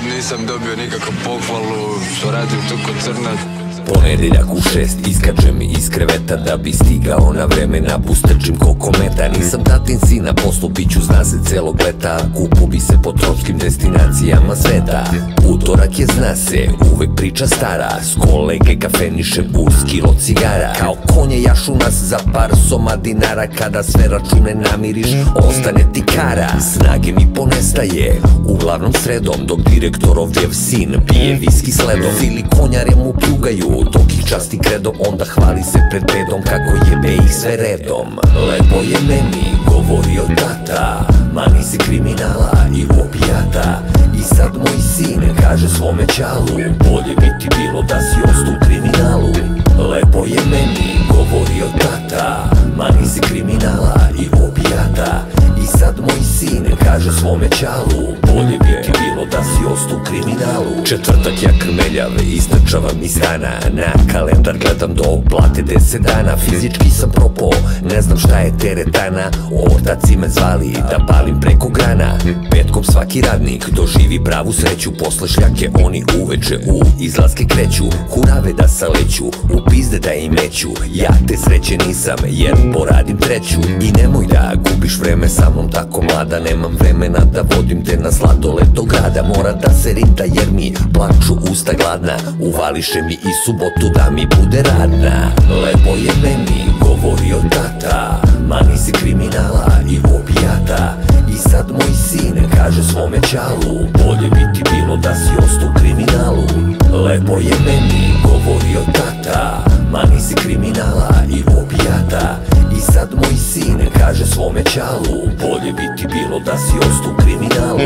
nikad nisam dobio nikakvu pohvalu što radim tu kod Crnac. Ponedeljak u 6 iskačem iz kreveta da bi stigao na vreme na bus, trčim ko kometa. Nisam tatin sina, poslu piću zna se celog leta, kupo bi se po tropskim destinacijama sveta. Utorak je zna se, uvek priča stara, s kolege kafenišem uz kilo cigara. Kao konje jašu nas za par soma dinara, kada sve račune namiriš ostane ti kara. Snage mi ponestaje, uglavnom sredom, dok direktorovljev sin pije viski sledom. Ili konjare mu pljugaju, dok ih časti kredom, onda hvali se pred bedom kako jebe ih sve redom. Lepo je meni govorio tata, mani si kriminala i opijata. I sad moj sin kaže svome ćalu, bolje bi ti bilo da si ostu u kriminalu. Lepo je meni govorio tata, mani si kriminala i opijata. I sad moj sin kaže svome ćalu, bolje bi ti bilo da si ostu u kriminalu. Četvrtak ja krmeljav, istrčavam iz stana, na kalendar gledam do plate 10 dana. Fizički sam propao, ne znam šta je teretana, ortaci me zvali da palim preko grana. Petkom svaki radnik doživi pravu sreću, posle šljake oni uveče u izlaske kreću. Kurave da saleću, u pizde da im meću, ja te sreće nisam jer poradim treću. I nemoj da gubiš vreme sa mnom tako mlada, nemam vremena da vodim te na sladoled do grada. Mora da se rita jer mi plaču usta gladna, uvališe mi i subotu da mi bude radna. Lepo je meni govorio tata, mani si kriminala i opijata. I sad moj sin kaže svome ćalu, bolje bi ti bilo da si ostu u kriminalu. Lepo je meni govorio tata, mani si kriminala i opijata. I sad moj sin kaže svome ćalu, bolje bi ti bilo da si ostu u kriminalu.